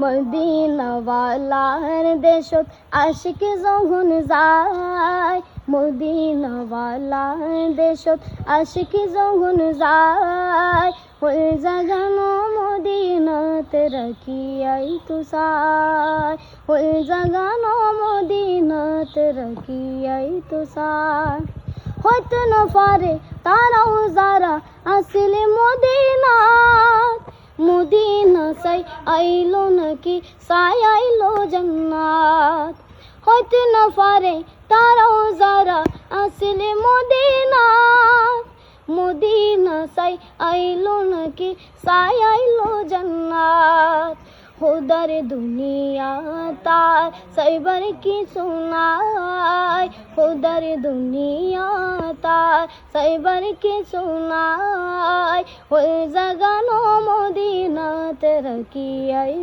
মদিনাওয়ালার দেশত আশিক যখন যায়, মদিনাওয়ালার দেশত আশিক যখন যায়, ওই জাগানো মদিনাতে রাখিয়াই তো চায়, ওই জাগানো মদিনাতে রাখিয়াই তো চায়। হয়তো না পারে তারাও যারা আসলে মদিনাত, মদিনা চাই আইলো নাকি চাই আইলো জান্নাত। হয়তো না পারে তারাও যারা আসলে মদিনাত, মদিনা চাই আইলো নাকি চাই আইলো জান্নাত। খোদার দুনিয়া তার সাইবার কিছু নাই, খোদার দুনিয়া তার সাইবার কিছু নাই, ওই জাগানো মদিনাতে রাখিয়াই